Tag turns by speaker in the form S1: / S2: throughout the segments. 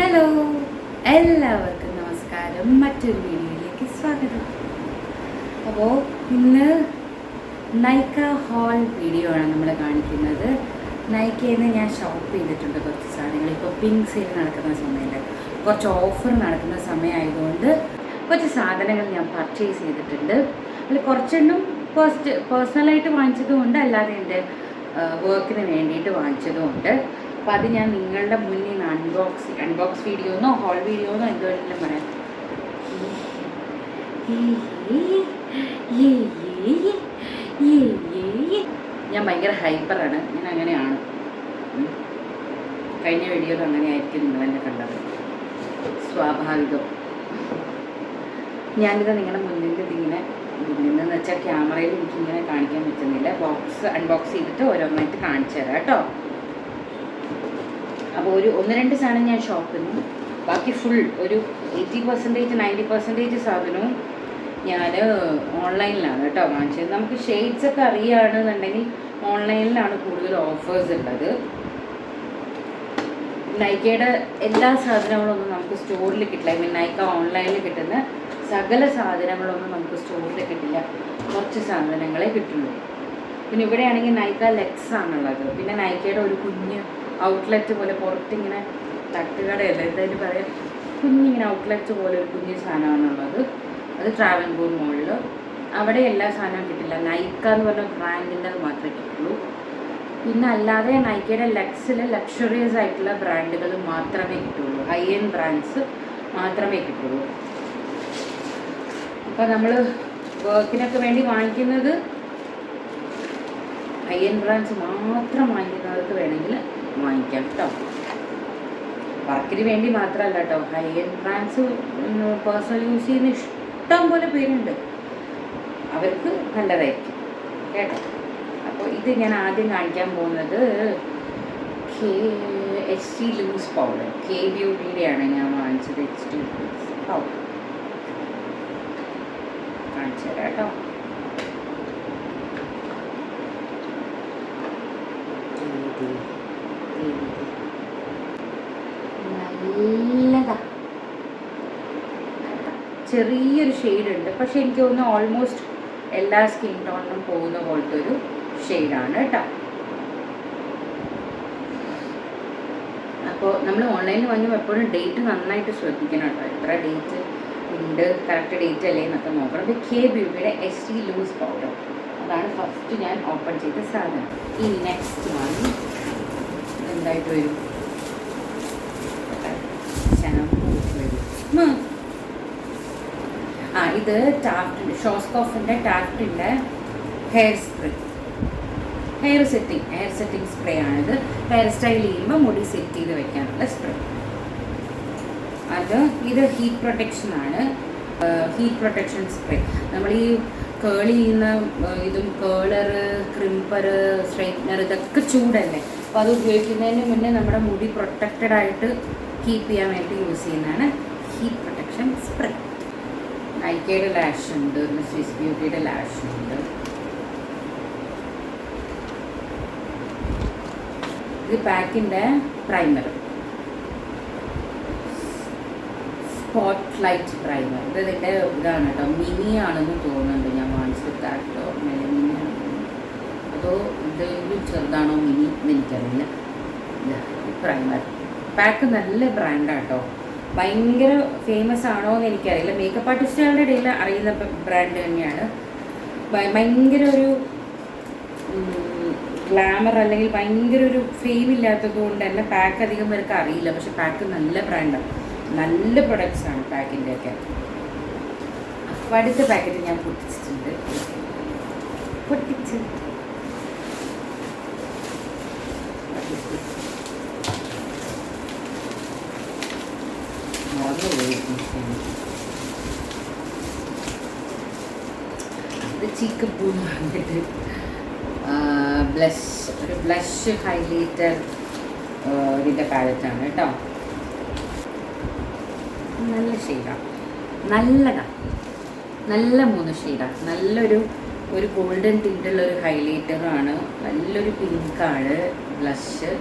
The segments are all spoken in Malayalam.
S1: ഹലോ, എല്ലാവർക്കും നമസ്കാരം. മറ്റൊരു വീഡിയോയിലേക്ക് സ്വാഗതം. അപ്പോൾ ഇന്ന് നൈക്ക ഹോൾ വീഡിയോ ആണ് നമ്മൾ കാണിക്കുന്നത്. നൈക്കയിൽ നിന്ന് ഞാൻ ഷോപ്പ് ചെയ്തിട്ടുണ്ട് കുറച്ച് സാധനങ്ങൾ. ഇപ്പോൾ പിങ്ക് സെയിൽ നടക്കുന്ന സമയത്ത് കുറച്ച് ഓഫർ നടക്കുന്ന സമയമായതുകൊണ്ട് കുറച്ച് സാധനങ്ങൾ ഞാൻ പർച്ചേസ് ചെയ്തിട്ടുണ്ട്. അതിൽ കുറച്ചെണ്ണം പേഴ്സണലായിട്ട് വാങ്ങിച്ചതുകൊണ്ട്, അല്ലാതെ എൻ്റെ വർക്കിന് വേണ്ടിയിട്ട് വാങ്ങിച്ചതുകൊണ്ട്. അപ്പോൾ അത് ഞാൻ നിങ്ങളുടെ മുന്നിൽ അൺബോക്സ് വീഡിയോന്നോ ഹോൾ വീഡിയോന്നോ എന്ത് വേണമെങ്കിലും പറയാം. ഞാൻ ഭയങ്കര ഹൈപ്പറാണ്, ഞാൻ അങ്ങനെയാണ്. കഴിഞ്ഞ വീഡിയോയിൽ അങ്ങനെ ആയിരിക്കും നിങ്ങളെന്നെ കണ്ടത്, സ്വാഭാവികം. ഞാനിത് നിങ്ങളുടെ മുന്നിൽ മുന്നിൽ വെച്ചാൽ ക്യാമറയിൽ എനിക്കിങ്ങനെ കാണിക്കാൻ പറ്റുന്നില്ല. അൺബോക്സ് ചെയ്തിട്ട് ഓരോന്നായിട്ട് കാണിച്ചു തരാം കേട്ടോ. അപ്പോൾ ഒന്ന് രണ്ട് സാധനം ഞാൻ ഷോപ്പിൽ നിന്ന്, ബാക്കി ഫുൾ ഒരു 80% 90% സാധനവും ഞാൻ ഓൺലൈനിലാണ് കേട്ടോ വാങ്ങിച്ചത്. നമുക്ക് ഷെയ്ഡ്സൊക്കെ അറിയുകയാണെന്നുണ്ടെങ്കിൽ ഓൺലൈനിലാണ് കൂടുതൽ ഓഫേഴ്സ് ഉള്ളത്. നൈക്കയുടെ എല്ലാ സാധനങ്ങളൊന്നും നമുക്ക് സ്റ്റോറിൽ കിട്ടില്ല. നൈക്ക ഓൺലൈനിൽ കിട്ടുന്ന സകല സാധനങ്ങളൊന്നും നമുക്ക് സ്റ്റോറിൽ കിട്ടില്ല. കുറച്ച് സാധനങ്ങളെ കിട്ടുള്ളൂ. പിന്നെ ഇവിടെയാണെങ്കിൽ നൈക്ക ലെക്സ് ആണുള്ളത്. പിന്നെ നൈക്കയുടെ ഒരു കുഞ്ഞ് ഔട്ട്ലെറ്റ് പോലെ പുറത്തിങ്ങനെ തട്ടുകടയല്ല, എന്തായാലും പറയാം, കുഞ്ഞിങ്ങനെ ഔട്ട്ലെറ്റ് പോലെ ഒരു കുഞ്ഞ് സാധനമാണുള്ളത്. അത് ട്രാവൻകൂർ മോളിൽ. അവിടെ എല്ലാ സാധനവും കിട്ടില്ല. നൈക്ക എന്ന് പറഞ്ഞ ബ്രാൻഡിൻ്റെ അത് മാത്രമേ കിട്ടുള്ളൂ. പിന്നെ അല്ലാതെ നൈക്കയുടെ ലെക്സിൽ ലക്ഷറിയസ് ആയിട്ടുള്ള ബ്രാൻഡുകൾ മാത്രമേ കിട്ടുള്ളൂ. ഹൈ എൻഡ് ബ്രാൻഡ്സ് മാത്രമേ കിട്ടുള്ളൂ. അപ്പോൾ നമ്മൾ വർക്കിനൊക്കെ വേണ്ടി വാങ്ങിക്കുന്നത് ഹൈ എൻഡ് ബ്രാൻഡ്സ് മാത്രം വാങ്ങിക്കുന്നവർക്ക് വേണമെങ്കിൽ വാങ്ങിക്കാം കേട്ടോ. വർക്കിന് വേണ്ടി മാത്രമല്ല കേട്ടോ, high end brands personal use ചെയ്യുന്ന ഇഷ്ടം പോലെ പേരുണ്ട്, അവർക്ക് നല്ലതായിരിക്കും കേട്ടോ. അപ്പോൾ ഇത് ഞാൻ ആദ്യം കാണിക്കാൻ പോകുന്നത് HT ലൂസ് പൗഡർ, കെ ബ്യൂട്ടിയുടെയാണ് ഞാൻ വാങ്ങിച്ചത്. HT ലൂസ് പൗഡർ കാണിച്ചു തരാം കേട്ടോ. നല്ലതാ, ചെറിയൊരു ഷെയ്ഡ് ഉണ്ട്, പക്ഷെ എനിക്ക് തോന്നുന്നു ഓൾമോസ്റ്റ് എല്ലാ സ്കിൻ ടോണിനും പോകുന്ന പോലത്തെ ഒരു ഷെയ്ഡാണ് കേട്ടോ. അപ്പോൾ നമ്മൾ ഓൺലൈനിൽ വാങ്ങുമ്പോൾ എപ്പോഴും ഡേറ്റ് നന്നായിട്ട് ശ്രദ്ധിക്കണം കേട്ടോ. എത്ര ഡേറ്റ് ഉണ്ട്, കറക്റ്റ് ഡേറ്റ് അല്ലേ എന്നൊക്കെ നോക്കണം. അപ്പോൾ കെ ബ്യൂട്ടിയുടെ HT ലൂസ് പൗഡർ, അതാണ് ഫസ്റ്റ് ഞാൻ ഓപ്പൺ ചെയ്ത സാധനം. ഈ നെക്സ്റ്റ് വൺ എന്തായിട്ട് വരും, ഇത് ടാഫ്റ്റിൻ്റെ, ഷോസ്കോഫിൻ്റെ ടാഫ്റ്റിൻ്റെ ഹെയർ സെറ്റിംഗ് സ്പ്രേ ആണിത്. ഹെയർ സ്റ്റൈൽ ചെയ്യുമ്പോൾ മുടി സെറ്റ് ചെയ്ത് വെക്കാനുള്ള സ്പ്രേ. ഇത് ഹീറ്റ് പ്രൊട്ടക്ഷൻ സ്പ്രേ. നമ്മൾ ഈ കേൾ ചെയ്യുന്ന ഇതും കേളറ്, ക്രിംപർ, സ്ട്രൈറ്റ്നർ, ഇതൊക്കെ ചൂടല്ലേ. അപ്പോൾ അത് ഉപയോഗിക്കുന്നതിന് മുന്നേ നമ്മുടെ മുടി പ്രൊട്ടക്റ്റഡ് ആയിട്ട് കീപ്പ് ചെയ്യാൻ വേണ്ടി യൂസ് ചെയ്യുന്നതാണ് ഹീറ്റ് പ്രൊട്ടക്ഷൻ സ്പ്രേ. നൈക്കയുടെ ലാഷ് ഉണ്ട്, സ്വിസ് ബ്യൂട്ടിയുടെ ലാഷ് ഉണ്ട്. ഇത് പാക്കിൻ്റെ പ്രൈമർ, സ്പോട്ട് ലൈറ്റ് പ്രൈമർ. ഇത് ഇതിൻ്റെ ഇതാണ് കേട്ടോ, മിനി ആണെന്ന് തോന്നുന്നുണ്ട്. ഞാൻ വാങ്ങിച്ചത് കാട്ടോ മിനിയാണ്, അതോ ഇതെങ്കിലും ചെറുതാണോ മിനി എന്ന് എനിക്കറിയില്ല. പ്രൈമർ പാക്ക് നല്ല ബ്രാൻഡാണ് കേട്ടോ, ഭയങ്കര ഫേമസ് ആണോ എന്ന് എനിക്കറിയില്ല. മേക്കപ്പ് ആർട്ടിസ്റ്റുകളുടെ ഇടയിൽ അറിയുന്ന ബ്രാൻഡ് തന്നെയാണ്. ഭയങ്കര ഒരു ഗ്ലാമർ അല്ലെങ്കിൽ ഭയങ്കര ഒരു ഫെയിം ഇല്ലാത്തത് കൊണ്ട് തന്നെ പാക്ക് അധികം പേർക്ക് അറിയില്ല. പക്ഷെ പാക്ക് നല്ല ബ്രാൻഡാണ്, നല്ല പ്രൊഡക്ട്സ് ആണ് പാക്കിൻ്റെയൊക്കെ. അപ്പോൾ അടുത്ത പാക്കറ്റ് ഞാൻ പൊട്ടിച്ചിട്ടുണ്ട്. ഇത് ചീക്ക് പൂ എന്ന് പറഞ്ഞിട്ട് ഒരു ബ്ലഷ് ഹൈലൈറ്റർ ഇതിൻ്റെ പാലറ്റാണ് കേട്ടോ. നല്ല ഷെയ്ഡാണ്, നല്ലതാണ്, നല്ല 3 ഷെയ്ഡാണ്. നല്ലൊരു ഗോൾഡൻ ടിൻ്റുള്ള ഒരു ഹൈലൈറ്ററാണ്. നല്ലൊരു പിങ്കാണ് ബ്ലഷ്.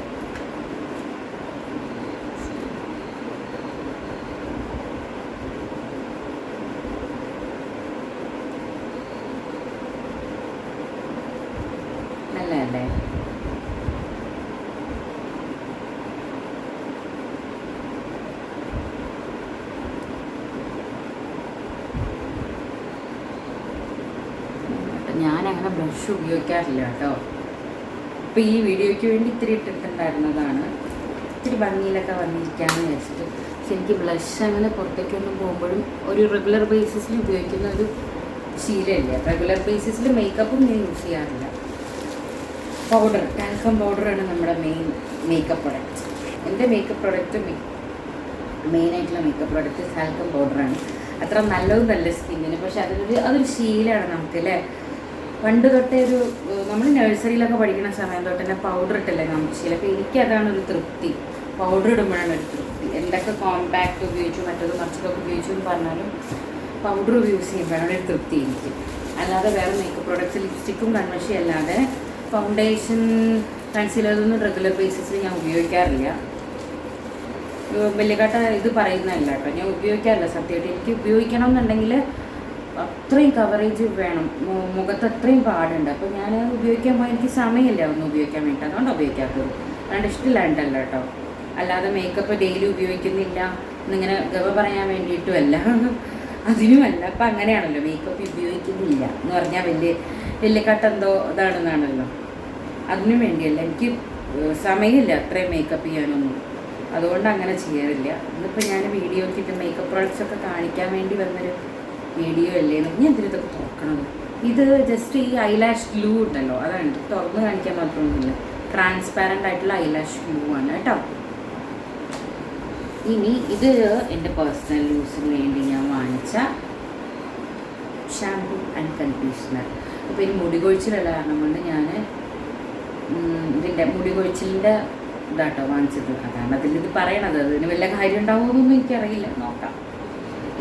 S1: ഞാനങ്ങനെ ബ്ലഷ് ഉപയോഗിക്കാറില്ല കേട്ടോ. ഇപ്പോൾ ഈ വീഡിയോയ്ക്ക് വേണ്ടി ഇത്തിരി ഇട്ടിട്ടുണ്ടായിരുന്നതാണ്, ഇത്തിരി ഭംഗിയിലൊക്കെ വന്നിരിക്കാമെന്ന് വിചാരിച്ചിട്ട്. പക്ഷെ എനിക്ക് ബ്ലഷ് അങ്ങനെ പുറത്തേക്കൊന്നും പോകുമ്പോഴും ഒരു റെഗുലർ ബേസിസിൽ ഉപയോഗിക്കുന്ന ഒരു ശീലമില്ല. റെഗുലർ ബേസിസിൽ മേക്കപ്പും ഞാൻ യൂസ് ചെയ്യാറില്ല. പൗഡർ, ടാൽക്കം പൗഡറാണ് നമ്മുടെ മെയിൻ മേക്കപ്പ് പ്രൊഡക്റ്റ്. എൻ്റെ മേക്കപ്പ് പ്രൊഡക്റ്റ് മെയിനായിട്ടുള്ള മേക്കപ്പ് പ്രൊഡക്റ്റ് ടാൽക്കം പൗഡറാണ്. അത്ര നല്ലതുമല്ല സ്കിന്നിന്, പക്ഷെ അതൊരു ശീലമാണ് നമുക്ക് അല്ലേ. പണ്ട് തൊട്ടേ നമ്മൾ നഴ്സറിയിലൊക്കെ പഠിക്കുന്ന സമയം തൊട്ട് തന്നെ പൗഡർ ഇട്ടല്ലേ നമുക്ക് ശീലം. അപ്പോൾ എനിക്കതാണ് ഒരു തൃപ്തി, പൗഡർ ഇടുമ്പോഴാണ് ഒരു തൃപ്തി. എന്തൊക്കെ കോമ്പാക്റ്റ് ഉപയോഗിച്ചു മറ്റത് മറിച്ചതൊക്കെ ഉപയോഗിച്ചു എന്ന് പറഞ്ഞാലും പൗഡർ യൂസ് ചെയ്യുമ്പോഴാണ് ഒരു തൃപ്തി എനിക്ക്. അല്ലാതെ വേറെ മേക്കപ്പ് പ്രോഡക്റ്റ്സ്, ലിപ്സ്റ്റിക്കും കൺമഷി അല്ലാതെ ഫൗണ്ടേഷൻ, കൺസീലറൊന്നും റെഗുലർ ബേസിസിൽ ഞാൻ ഉപയോഗിക്കാറില്ല. വലിയ കാട്ട ഇത് പറയുന്നതല്ല കേട്ടോ, ഞാൻ ഉപയോഗിക്കാറില്ല സത്യമായിട്ട്. എനിക്ക് ഉപയോഗിക്കണം എന്നുണ്ടെങ്കിൽ അത്രയും കവറേജ് വേണം, മുഖത്ത് അത്രയും പാടുണ്ട്. അപ്പോൾ ഞാൻ ഉപയോഗിക്കാൻ പോയാൽ എനിക്ക് സമയമില്ല ഒന്നും ഉപയോഗിക്കാൻ വേണ്ടി, അതുകൊണ്ട് ഉപയോഗിക്കാത്തത്. അതുകൊണ്ട് ഇഷ്ടമില്ലാണ്ടല്ല കേട്ടോ, അല്ലാതെ മേക്കപ്പ് ഡെയിലി ഉപയോഗിക്കുന്നില്ല എന്നിങ്ങനെ ഗവ പറയാൻ വേണ്ടിയിട്ടുമല്ല, അതിനുമല്ല. അപ്പം അങ്ങനെയാണല്ലോ, മേക്കപ്പ് ഉപയോഗിക്കുന്നില്ല എന്ന് പറഞ്ഞാൽ വലിയ കട്ടെന്തോ ഇതാണെന്നാണല്ലോ. അതിനു വേണ്ടിയല്ല, എനിക്ക് സമയമില്ല അത്രയും മേക്കപ്പ് ചെയ്യാനൊന്നും, അതുകൊണ്ട് അങ്ങനെ ചെയ്യാറില്ല. ഇന്നിപ്പോൾ ഞാൻ വീഡിയോക്ക് ഇത് മേക്കപ്പ് പ്രോഡക്റ്റ്സ് ഒക്കെ കാണിക്കാൻ വേണ്ടി വന്നൊരു വീഡിയോ അല്ലേ. ഞാൻ ഇതിലൊക്കെ തുറക്കണത്, ഇത് ജസ്റ്റ് ഈ ഐലാഷ് ഗ്ലൂ ഉണ്ടല്ലോ, അതാണ് തുറന്ന് കാണിക്കാൻ മാത്രമൊന്നുമില്ല. ട്രാൻസ്പാരൻ്റ് ആയിട്ടുള്ള ഐലാഷ് ഗ്ലൂ ആണ് കേട്ടോ. ഇനി ഇത് എൻ്റെ പേഴ്സണൽ യൂസിന് വേണ്ടി ഞാൻ വാങ്ങിച്ച ഷാംപൂ ആൻഡ് കണ്ടീഷണർ. അപ്പോൾ ഇനി മുടി കൊഴിച്ചിലുള്ള കാരണം കൊണ്ട് ഞാൻ ഇതിൻ്റെ മുടി കൊഴിച്ചിലിൻ്റെ ഇതാട്ടോ വാങ്ങിച്ചത്. അതാണ് അതിലിത് പറയണത്. അതിന് വല്ല കാര്യം ഉണ്ടാവുമെന്നൊന്നും എനിക്കറിയില്ല, നോക്കാം.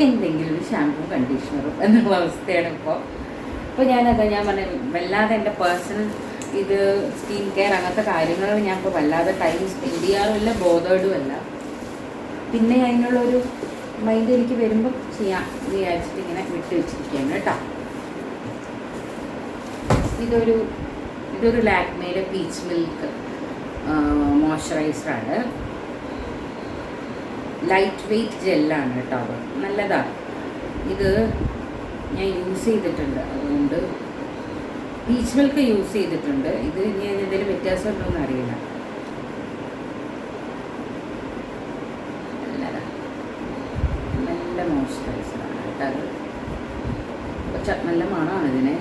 S1: എന്തെങ്കിലും ഒരു ഷാംപൂ കണ്ടീഷണറും എന്നുള്ള അവസ്ഥയാണ് ഇപ്പോൾ. അപ്പോൾ ഞാൻ പറഞ്ഞ വല്ലാതെ എൻ്റെ പേഴ്സണൽ ഇത് സ്കിൻ കെയർ അങ്ങനത്തെ കാര്യങ്ങൾ ഞാൻ ഇപ്പോൾ വല്ലാതെ ടൈം സ്പെൻഡ് ചെയ്യാറുമില്ല, ബോധേഡുമല്ല. പിന്നെ അതിനുള്ളൊരു മൈൻഡ് എനിക്ക് വരുമ്പോൾ ചെയ്യാം വിചാരിച്ചിട്ട് ഇങ്ങനെ വിട്ട് വെച്ചിരിക്കുകയാണ് കേട്ടോ. ഇതൊരു ലാക്മേയുടെ പീച്ച് മിൽക്ക് മോയ്സ്ചറൈസറാണ്. ലൈറ്റ് വെയ്റ്റ് ജെല്ലാണ് കേട്ടോ, അത് നല്ലതാണ്. ഇത് ഞാൻ യൂസ് ചെയ്തിട്ടുണ്ട്, അതുകൊണ്ട് പീച്ച് മിൽക്ക് യൂസ് ചെയ്തിട്ടുണ്ട്. ഇത് ഇനി എന്തെങ്കിലും വ്യത്യാസം ഉണ്ടോയെന്ന് അറിയില്ല. നല്ല മോയ്സ്ചറൈസറാണ് കേട്ടോ അത്. പക്ഷെ നല്ല മണമാണ് ഇതിന്,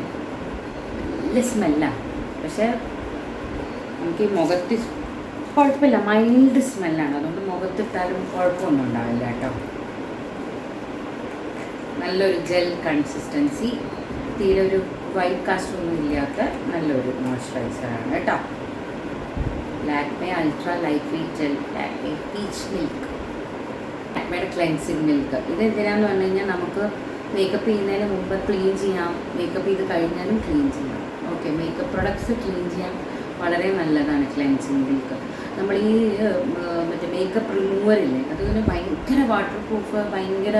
S1: നല്ല സ്മെല്ലാണ്. പക്ഷേ നമുക്ക് ഈ മുഖത്ത് കുഴപ്പമില്ല, മൈൽഡ് സ്മെല്ലാണ്. അതുകൊണ്ട് മുഖത്തിട്ടാലും കുഴപ്പമൊന്നും ഉണ്ടാവില്ല കേട്ടോ. നല്ലൊരു ജെൽ കൺസിസ്റ്റൻസി, തീരെ ഒരു വൈറ്റ് കാസ്റ്റ് ഒന്നും ഇല്ലാത്ത നല്ലൊരു മോയ്സ്ചറൈസറാണ് കേട്ടോ. Lakme ultra light weight gel, Lakme peach milk, ലാക്മേയുടെ ക്ലെൻസിങ് മിൽക്ക്. ഇത് എന്തിനാന്ന് പറഞ്ഞു കഴിഞ്ഞാൽ നമുക്ക് മേക്കപ്പ് ചെയ്യുന്നതിന് മുമ്പ് ക്ലീൻ ചെയ്യാം, മേക്കപ്പ് ചെയ്ത് കഴിഞ്ഞാലും ക്ലീൻ ചെയ്യാം. ഓക്കെ, മേക്കപ്പ് പ്രൊഡക്ട്സ് ക്ലീൻ ചെയ്യാൻ വളരെ നല്ലതാണ് ക്ലെൻസിങ് മിൽക്ക്. നമ്മൾ ഈ മറ്റേ മേക്കപ്പ് റിമൂവറില്ലേ, അതിന് ഭയങ്കര വാട്ടർ പ്രൂഫ്, ഭയങ്കര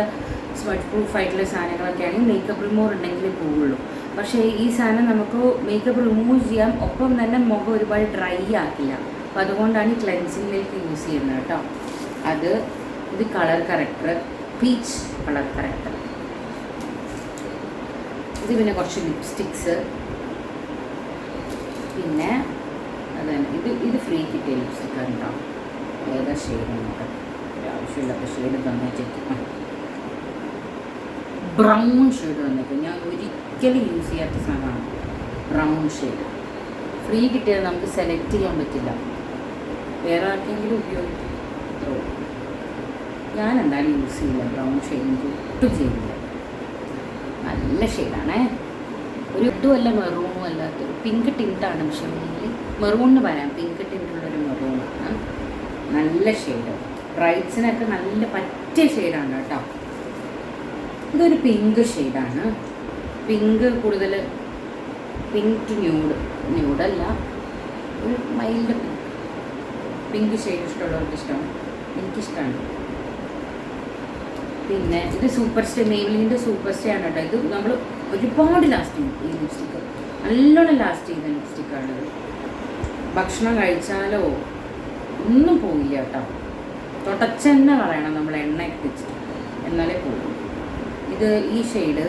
S1: സ്വെറ്റ് പ്രൂഫ് ആയിട്ടുള്ള സാധനങ്ങളൊക്കെ ആണെങ്കിൽ മേക്കപ്പ് റിമൂവർ ഉണ്ടെങ്കിലേ പോവുള്ളൂ. പക്ഷേ ഈ സാധനം നമുക്ക് മേക്കപ്പ് റിമൂവ് ചെയ്യാം, ഒപ്പം തന്നെ മുഖം ഒരുപാട് ഡ്രൈ ആക്കില്ല. അപ്പോൾ അതുകൊണ്ടാണ് ഈ ക്ലെൻസിങ് മിൽക്ക് യൂസ് ചെയ്യുന്നത് കേട്ടോ. ഇത് colour corrector, peach colour corrector. ഇത് പിന്നെ കുറച്ച് ലിപ്സ്റ്റിക്സ്, പിന്നെ അതന്നെ ഇത് ഫ്രീ കിട്ടിയ ലിപ്സ്റ്റിക്കാണ് കേട്ടോ. ഏതാ ഷെയ്ഡ് നോക്കാം, ആവശ്യമില്ലാത്ത ഷെയ്ഡ് തന്നേക്കും. ബ്രൗൺ ഷെയ്ഡ് തന്നേക്കും, ഞാൻ ഒരിക്കലും യൂസ് ചെയ്യാത്ത സാധനമാണ് ബ്രൗൺ ഷെയ്ഡ്. ഫ്രീ കിട്ടിയത് നമുക്ക് സെലക്ട് ചെയ്യാൻ പറ്റില്ല, വേറെ ആർക്കെങ്കിലും ഉപയോഗിക്കും. ഞാൻ എന്തായാലും യൂസ് ചെയ്യില്ല ബ്രൗൺ ഷെയ്ഡ്, എനിക്ക് ഒട്ടും ചെയ്യില്ല. നല്ല ഷെയ്ഡാണേ, ഒരു ഇട്ടുമല്ല മെറൂണും അല്ലാത്തൊരു പിങ്ക് ടിൻറ്റാണ്. പക്ഷേ മെറൂണിന് പറയാം, പിങ്ക് ടിൻറ്റുള്ളൊരു മെറൂണാണ്. നല്ല ഷെയ്ഡ്, ബ്രൈറ്റ്സിനൊക്കെ നല്ല പറ്റിയ ഷെയ്ഡാണ് കേട്ടോ. ഇതൊരു പിങ്ക് ഷെയ്ഡാണ്. പിങ്ക് കൂടുതൽ പിങ്ക് ടു ന്യൂഡല്ല, ഒരു മൈൽഡ് പിങ്ക് ഷെയ്ഡ് ഇഷ്ടമുള്ളവർക്ക് ഇഷ്ടമാണ്, എനിക്കിഷ്ടമാണ്. പിന്നെ ഇത് സൂപ്പർ സ്റ്റേ, മെയ്ബിലിൻ്റെ സൂപ്പർ സ്റ്റേ ആണ് കേട്ടോ. ഇത് നമ്മൾ ഒരുപാട് ലാസ്റ്റ് ചെയ്യും ഈ ലിപ്സ്റ്റിക്ക്, നല്ലോണം ലാസ്റ്റ് ചെയ്യുന്ന ലിപ്സ്റ്റിക്കാണിത്. ഭക്ഷണം കഴിച്ചാലോ ഒന്നും പോയില്ല കേട്ടോ, തുടച്ചെന്നെ കളയണം നമ്മൾ എണ്ണയൊക്കെ വെച്ചിട്ട്, എന്നാലേ പോകും. ഈ ഷെയ്ഡ്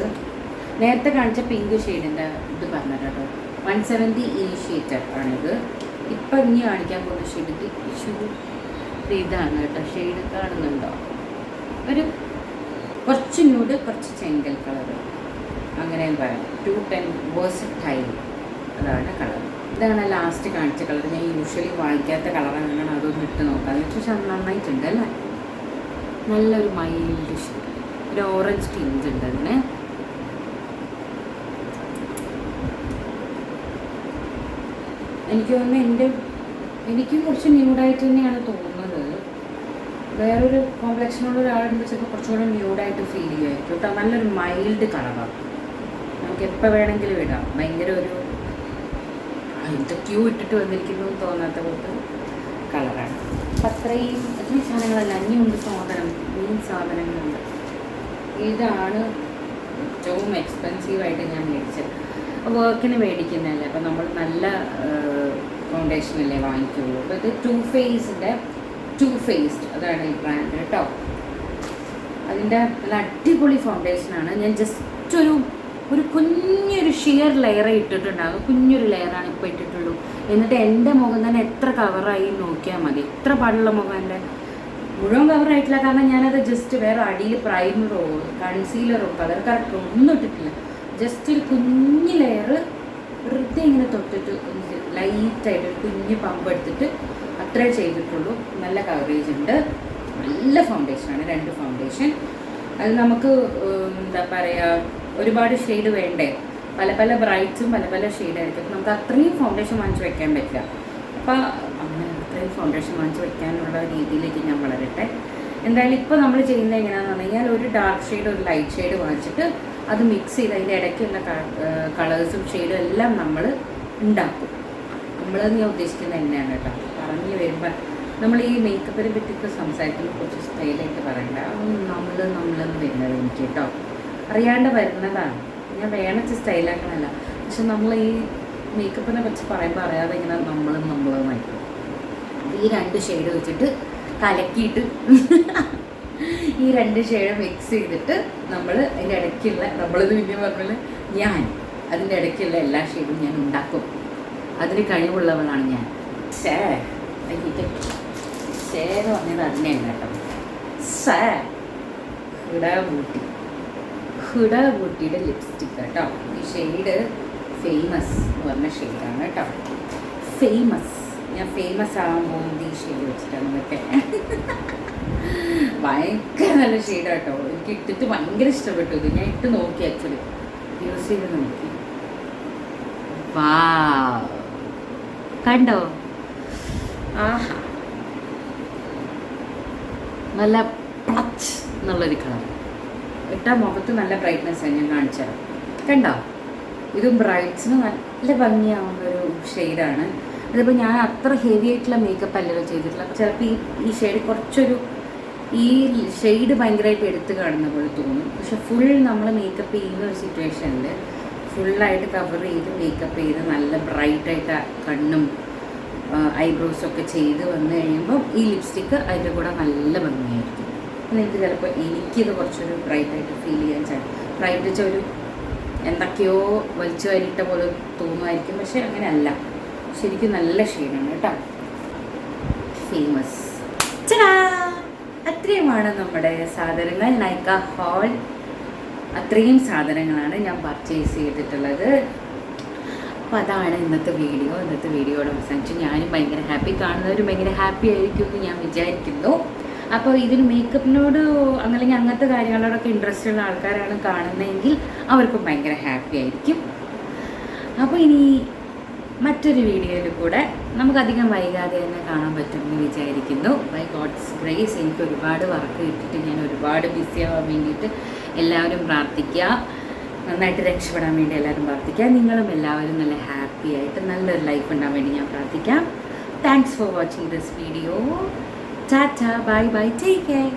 S1: നേരത്തെ കാണിച്ച പിങ്ക് ഷെയ്ഡിൻ്റെ ഇത് പറഞ്ഞു കേട്ടോ, 170 ഇനിഷ്യേറ്റർ ആണിത്. ഇപ്പം ഇനി കാണിക്കാൻ പോകുന്ന ഷെയ്ഡ് ഇതാണ് കേട്ടോ. ഷെയ്ഡ് കാണുന്നുണ്ടോ? ഒരു കുറച്ച് ന്യൂഡ്, കുറച്ച് ചെങ്കൽ കളർ, അങ്ങനെയും പറയാം. 210 വേഴ്സറ്റൈൽ, അതാണ് കളർ. ഇതാണ് ലാസ്റ്റ് കാണിച്ച കളർ. ഞാൻ യൂഷ്വലി വാങ്ങിക്കാത്ത കളറാണ്, അതൊന്ന് ഇട്ട് നോക്കാം. പക്ഷെ നന്നായിട്ടുണ്ട് അല്ലേ, നല്ലൊരു മൈൽഡ് ഷെയ്ഡ്, ഒരു ഓറഞ്ച് ടിഞ്ച് ഉണ്ട് അതിന്. എനിക്ക് തോന്നുന്നു എനിക്ക് കുറച്ച് ന്യൂഡായിട്ട് തന്നെയാണ് തോന്നുന്നത്. വേറൊരു കോംപ്ലക്ഷനുള്ള ഒരാളുണ്ട് ചിലപ്പോൾ കുറച്ചുകൂടെ ന്യൂഡായിട്ട് ഫീൽ ചെയ്യുമായിരിക്കും കേട്ടോ. നല്ലൊരു മൈൽഡ് കളറാണ്, നമുക്ക് എപ്പോൾ വേണമെങ്കിലും ഇടാം. ഭയങ്കര ഒരു എന്തൊക്കെയോ ഇട്ടിട്ട് വന്നിരിക്കുന്നു തോന്നാത്ത പോലത്തെ കളറാണ്. അപ്പം അത്രയും സാധനങ്ങളല്ല, അഞ്ഞുണ്ട് സാധനങ്ങളുണ്ട്. ഇതാണ് ഏറ്റവും എക്സ്പെൻസീവായിട്ട് ഞാൻ മേടിച്ചത്. വർക്കിന് മേടിക്കുന്നതല്ലേ, അപ്പം നമ്മൾ നല്ല ഫൗണ്ടേഷനല്ലേ വാങ്ങിക്കുള്ളൂ. അപ്പോൾ ഇത് ടു ഫേസ്ഡ് അതാണ് ഈ ബ്രാൻഡ് കേട്ടോ. അതിൻ്റെ നല്ല അടിപൊളി ഫൗണ്ടേഷനാണ്. ഞാൻ ജസ്റ്റ് ഒരു കുഞ്ഞൊരു ഷിയർ ലെയറേ ഇട്ടിട്ടുണ്ടാകും, കുഞ്ഞൊരു ലെയറാണ് ഇപ്പോൾ ഇട്ടിട്ടുള്ളൂ. എന്നിട്ട് എൻ്റെ മുഖം തന്നെ എത്ര കവറായി നോക്കിയാൽ മതി. എത്ര പാടുള്ള മുഖം, എൻ്റെ മുഴുവൻ കവറായിട്ടില്ല, കാരണം ഞാനത് ജസ്റ്റ് വേറെ അടിയിൽ പ്രൈമറോ കൺസീലറോ കളർ കറക്റ്റോ ഒന്നും ഇട്ടിട്ടില്ല. ജസ്റ്റ് ഒരു കുഞ്ഞ് ലെയർ വെറുതെ ഇങ്ങനെ തൊട്ടിട്ട് ലൈറ്റായിട്ട് ഒരു കുഞ്ഞ് പമ്പ് എടുത്തിട്ട് അത്രേ ചെയ്തിട്ടുള്ളൂ. നല്ല കവറേജ് ഉണ്ട്, നല്ല ഫൗണ്ടേഷനാണ്. 2 ഫൗണ്ടേഷൻ. അത് നമുക്ക് എന്താ പറയുക, ഒരുപാട് ഷെയ്ഡ് വേണ്ടേ, പല ബ്രൈറ്റ്സും പല ഷെയ്ഡായിരിക്കും. നമുക്ക് അത്രയും ഫൗണ്ടേഷൻ വാങ്ങിച്ച് വെക്കാൻ പറ്റില്ല. അപ്പോൾ അങ്ങനെ അത്രയും ഫൗണ്ടേഷൻ വാങ്ങിച്ച് വെക്കാനുള്ള രീതിയിലേക്ക് ഞാൻ വളരട്ടെ. എന്തായാലും ഇപ്പോൾ നമ്മൾ ചെയ്യുന്നത് എങ്ങനെയാണെന്ന് പറഞ്ഞു കഴിഞ്ഞാൽ, ഒരു ഡാർക്ക് ഷെയ്ഡ് ഒരു ലൈറ്റ് ഷെയ്ഡ് വാങ്ങിച്ചിട്ട് അത് മിക്സ് ചെയ്ത് അതിൻ്റെ ഇടയ്ക്കുള്ള കളേഴ്സും ഷെയ്ഡും എല്ലാം നമ്മൾ ഉണ്ടാക്കും. നമ്മളത് ഞാൻ ഉദ്ദേശിക്കുന്നത് തന്നെയാണ് കേട്ടോ. പറഞ്ഞു വരുമ്പോൾ നമ്മൾ ഈ മേക്കപ്പിനെ പറ്റിയൊക്കെ സംസാരിക്കുമ്പോൾ കുറച്ച് സ്റ്റൈലായിട്ട് പറയണ്ട, നമ്മളെന്ന് വരുന്നത് എനിക്ക് കേട്ടോ അറിയാണ്ട് വരുന്നതാണ്. ഞാൻ വേണച്ച സ്റ്റൈലാക്കണമല്ല, പക്ഷെ നമ്മൾ ഈ മേക്കപ്പിനെ പറ്റി പറയുമ്പോൾ അറിയാതെ ഇങ്ങനെ നമ്മളെന്നായിരിക്കും. ഈ 2 ഷെയ്ഡ് വെച്ചിട്ട് കലക്കിയിട്ട് ഈ 2 ഷെയ്ഡ് മിക്സ് ചെയ്തിട്ട് നമ്മൾ അതിൻ്റെ ഇടയ്ക്കുള്ള നമ്മളത് പിന്നെ പറഞ്ഞാൽ ഞാൻ അതിൻ്റെ ഇടയ്ക്കുള്ള എല്ലാ ഷെയ്ഡും ഞാൻ ഉണ്ടാക്കും. അതിന് കഴിവുള്ളവളാണ് ഞാൻ. എന്ന് പറഞ്ഞത് അതിനെയാണ് കേട്ടോ. ഹുഡ ബൂട്ടിയുടെ ലിപ്സ്റ്റിക് കേട്ടോ. ഈ ഷെയ്ഡ് ഫേമസ് എന്ന് പറഞ്ഞ ഷെയ്ഡാണ് കേട്ടോ. ഞാൻ ഫേമസ് ആകാൻ പോകുന്നത് ഈ ഷെയ്ഡ് വെച്ചിട്ടാണ് ഇതൊക്കെ. ഭയങ്കര നല്ല ഷെയ്ഡ് കേട്ടോ. എനിക്ക് ഇട്ടിട്ട് ഭയങ്കര ഇഷ്ടപ്പെട്ടു. ഇത് ഞാൻ ഇട്ട് നോക്കി, ആക്ച്വലി യൂസ് ചെയ്ത് നോക്കി. വാവ്, കണ്ടോ? ആഹാ, നല്ല പ്ലച്ച് എന്നുള്ളൊരു കളർ ഇട്ട മുഖത്ത് നല്ല ബ്രൈറ്റ്നെസ്സാണ്. ഞാൻ കാണിച്ചത് കണ്ടോ? ഇതും ബ്രൈറ്റ്സിന് നല്ല ഭംഗിയാവുന്നൊരു ഷെയ്ഡാണ്. അതിപ്പോൾ ഞാൻ അത്ര ഹെവി ആയിട്ടുള്ള മേക്കപ്പ് അല്ലല്ലോ ചെയ്തിട്ടില്ല. ചിലപ്പോൾ ഈ ഷെയ്ഡ് കുറച്ചൊരു ഈ ഷെയ്ഡ് ഭയങ്കരമായിട്ട് എടുത്ത് കാണുന്ന പോലെ തോന്നും. പക്ഷെ ഫുൾ നമ്മൾ മേക്കപ്പ് ചെയ്യുന്ന ഒരു സിറ്റുവേഷനിൽ ഫുള്ളായിട്ട് കവർ ചെയ്ത് മേക്കപ്പ് ചെയ്ത് നല്ല ബ്രൈറ്റായിട്ട് കണ്ണും ഐബ്രോസൊക്കെ ചെയ്ത് വന്നു കഴിയുമ്പം ഈ ലിപ്സ്റ്റിക്ക് അതിൻ്റെ കൂടെ നല്ല ഭംഗിയായിരിക്കും. നിങ്ങൾക്ക് ചിലപ്പോൾ എനിക്കിത് കുറച്ചൊരു ബ്രൈറ്റായിട്ട് ഫീൽ ചെയ്യാൻ ബ്രൈറ്റ് വെച്ചാൽ ഒരു എന്തൊക്കെയോ വലിച്ചു വാരിയിട്ട പോലെ തോന്നുമായിരിക്കും, പക്ഷെ അങ്ങനെയല്ല. ശരിക്കും നല്ല ഷെയ്ഡാണ് കേട്ടോ. ഫേമസ്. അത്രയുമാണ് നമ്മുടെ സാധനങ്ങൾ. നൈക്ക ഹോൾ അത്രയും സാധനങ്ങളാണ് ഞാൻ പർച്ചേസ് ചെയ്തിട്ടുള്ളത്. അപ്പോൾ അതാണ് ഇന്നത്തെ വീഡിയോയുടെ അവസാനിച്ചു. ഞാനും ഭയങ്കര ഹാപ്പി, കാണുന്നവരും ഭയങ്കര ഹാപ്പി ആയിരിക്കും എന്ന് ഞാൻ വിചാരിക്കുന്നു. അപ്പോൾ ഇതിന് മേക്കപ്പിനോട് അല്ലെങ്കിൽ അങ്ങനത്തെ കാര്യങ്ങളോടൊക്കെ ഇൻട്രസ്റ്റ് ഉള്ള ആൾക്കാരാണ് കാണുന്നതെങ്കിൽ അവർക്കും ഭയങ്കര ഹാപ്പി ആയിരിക്കും. അപ്പോൾ ഇനി മറ്റൊരു വീഡിയോയിൽ കൂടെ നമുക്കധികം വൈകാതെ തന്നെ കാണാൻ പറ്റുമെന്ന് വിചാരിക്കുന്നു. By God's grace. എനിക്ക് ഒരുപാട് വർക്ക് കിട്ടിയിട്ട് ഞാൻ ഒരുപാട് ബിസി ആവാൻ വേണ്ടിയിട്ട് എല്ലാവരും പ്രാർത്ഥിക്കുക. നന്നായിട്ട് രക്ഷപ്പെടാൻ വേണ്ടി എല്ലാവരും പ്രാർത്ഥിക്കുക. നിങ്ങളും എല്ലാവരും നല്ല ഹാപ്പി ആയിട്ട് നല്ലൊരു ലൈഫ് ഉണ്ടാകാൻ വേണ്ടി ഞാൻ പ്രാർത്ഥിക്കാം. Thanks for watching this video. Tata, bye bye, take care.